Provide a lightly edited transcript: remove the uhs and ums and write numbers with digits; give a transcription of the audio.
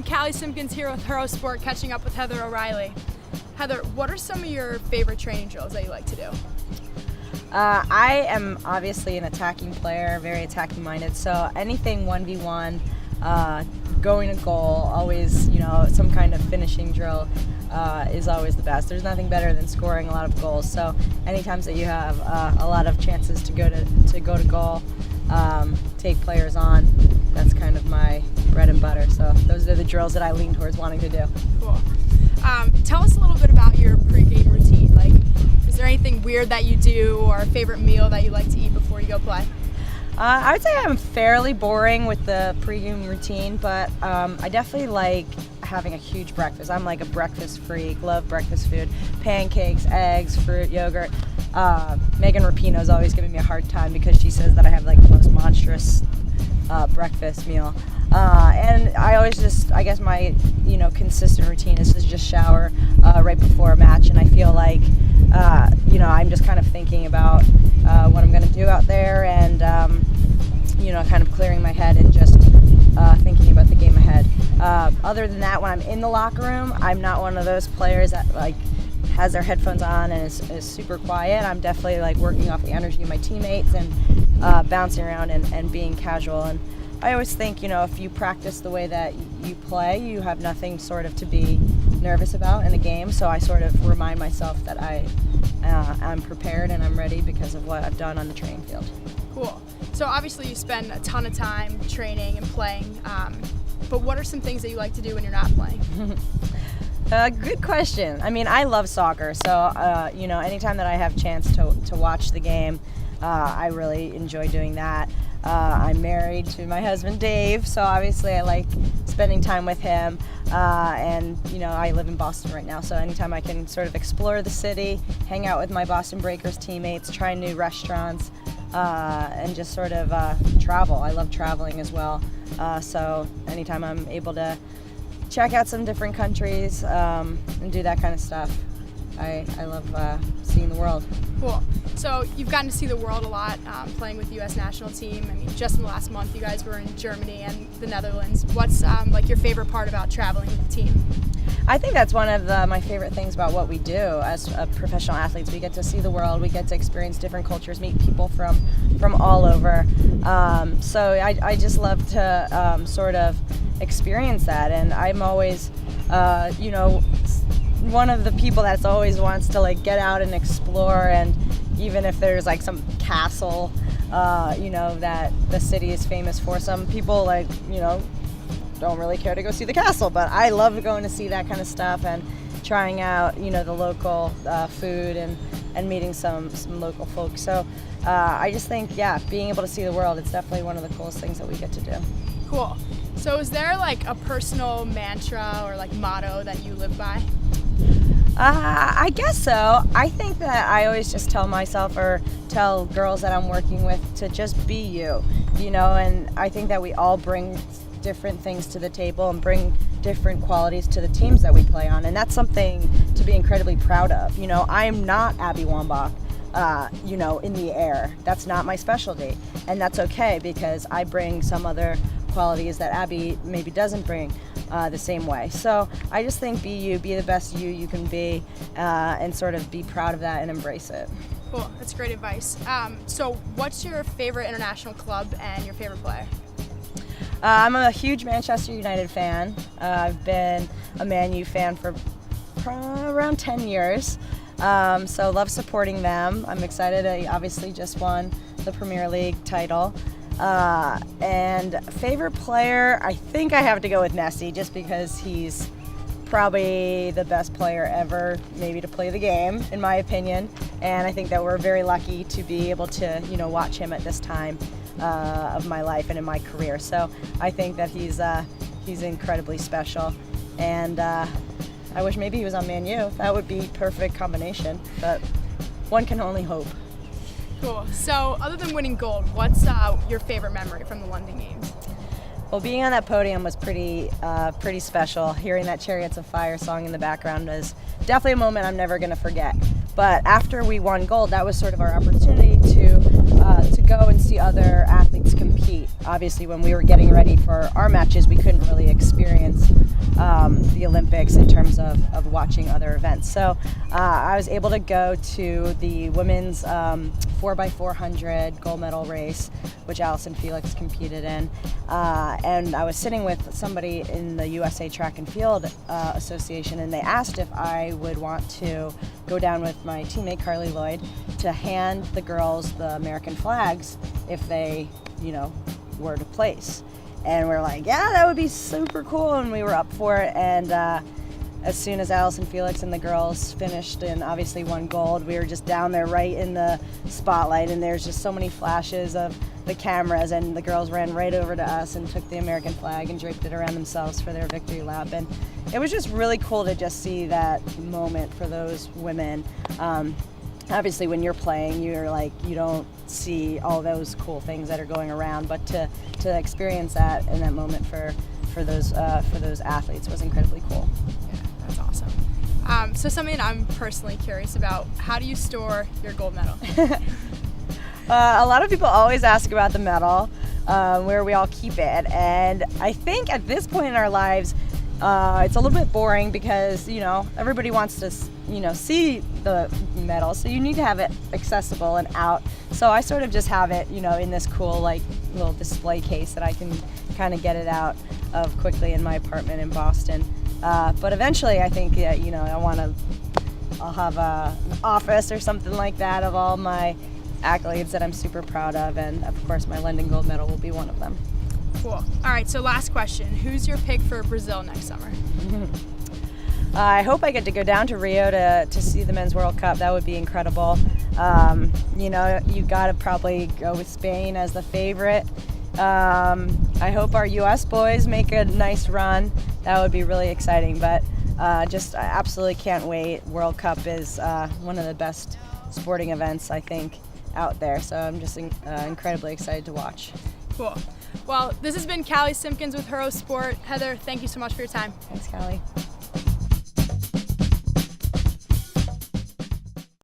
I'm Callie Simpkins here with HERosport, catching up with Heather O'Reilly. Heather, what are some of your favorite training drills that you like to do? I am obviously an attacking player, very attacking minded, so anything 1v1, going to goal, always, some kind of finishing drill is always the best. There's nothing better than scoring a lot of goals, so anytime that you have a lot of chances to go to goal, take players on, that's kind of my bread and butter. So those are the drills that I lean towards wanting to do. Cool. Tell us a little bit about your pregame routine. Like, is there anything weird that you do or a favorite meal that you like to eat before you go play? I would say I'm fairly boring with the pregame routine, but I definitely like having a huge breakfast. I'm like a breakfast freak, love breakfast food, pancakes, eggs, fruit, yogurt. Megan Rapinoe's always giving me a hard time because she says that I have like the most monstrous breakfast meal. And I always I guess my, consistent routine is to just shower right before a match, and I feel like, I'm just kind of thinking about what I'm going to do out there and, kind of clearing my head and just thinking about the game ahead. Other than that, when I'm in the locker room, I'm not one of those players that has their headphones on and is super quiet. I'm definitely working off the energy of my teammates and bouncing around and being casual. And I always think, if you practice the way that you play, you have nothing sort of to be nervous about in a game. So I sort of remind myself that I'm prepared and I'm ready because of what I've done on the training field. Cool. So obviously you spend a ton of time training and playing, but what are some things that you like to do when you're not playing? Good question. I mean, I love soccer, so anytime that I have a chance to watch the game, I really enjoy doing that. I'm married to my husband Dave, so obviously I like spending time with him, and I live in Boston right now, so anytime I can sort of explore the city, hang out with my Boston Breakers teammates, try new restaurants, and just sort of travel. I love traveling as well, so anytime I'm able to check out some different countries and do that kind of stuff, I love seeing the world. Cool. So you've gotten to see the world a lot playing with the U.S. national team. I mean, just in the last month, you guys were in Germany and the Netherlands. What's your favorite part about traveling with the team? I think that's one of my favorite things about what we do as professional athletes. We get to see the world, we get to experience different cultures, meet people from all over. So I just love to sort of experience that, and I'm always, one of the people that's always wants to get out and explore, and even if there's some castle, that the city is famous for, some people don't really care to go see the castle, but I love going to see that kind of stuff and trying out, the local food and meeting some local folks. So I just think, being able to see the world, it's definitely one of the coolest things that we get to do. Cool. So is there a personal mantra or motto that you live by? I guess so. I think that I always just tell myself or tell girls that I'm working with to just be you, and I think that we all bring different things to the table and bring different qualities to the teams that we play on, and that's something to be incredibly proud of. I'm not Abby Wambach, in the air. That's not my specialty, and that's okay because I bring some other qualities that Abby maybe doesn't bring the same way. So I just think be you, be the best you can be, and sort of be proud of that and embrace it. Cool, that's great advice. So what's your favorite international club and your favorite player? I'm a huge Manchester United fan. I've been a Man U fan for around 10 years, so love supporting them. I'm excited. I obviously just won the Premier League title. And favorite player, I think I have to go with Messi, just because he's probably the best player ever maybe to play the game, in my opinion, and I think that we're very lucky to be able to watch him at this time of my life and in my career. So I think that he's incredibly special, and I wish maybe he was on Man U. That would be perfect combination, but one can only hope. Cool. So other than winning gold, what's your favorite memory from the London Games? Well, being on that podium was pretty special. Hearing that Chariots of Fire song in the background was definitely a moment I'm never going to forget. But after we won gold, that was sort of our opportunity to go and see other athletes compete. obviously when we were getting ready for our matches, we couldn't really experience the Olympics in terms of watching other events. So I was able to go to the women's 4x400 gold medal race, which Allison Felix competed in. And I was sitting with somebody in the USA Track and Field Association, and they asked if I would want to go down with my teammate Carly Lloyd to hand the girls the American flags if they, were to place. And we're like, yeah, that would be super cool, and we were up for it. And as soon as Allison Felix and the girls finished and obviously won gold, we were just down there right in the spotlight, and there's just so many flashes of the cameras, and the girls ran right over to us and took the American flag and draped it around themselves for their victory lap. And it was just really cool to just see that moment for those women. Obviously when you're playing, you're like, you don't see all those cool things that are going around, but to experience that in that moment for those athletes was incredibly cool. Yeah, that's awesome. So something I'm personally curious about, how do you store your gold medal? A lot of people always ask about the medal, where we all keep it, and I think at this point in our lives, it's a little bit boring because, everybody wants to, see the medal, so you need to have it accessible and out. So I sort of just have it, in this cool, little display case that I can kind of get it out of quickly in my apartment in Boston. But eventually I think, I'll have an office or something like that of all my accolades that I'm super proud of, and of course my London gold medal will be one of them. Cool. All right, so last question. Who's your pick for Brazil next summer? I hope I get to go down to Rio to see the Men's World Cup. That would be incredible. You got to probably go with Spain as the favorite. I hope our U.S. boys make a nice run. That would be really exciting, but I absolutely can't wait. World Cup is one of the best sporting events, I think, out there, so I'm just incredibly excited to watch. Cool. Well, this has been Callie Simpkins with HERosport. Heather, thank you so much for your time. Thanks, Callie.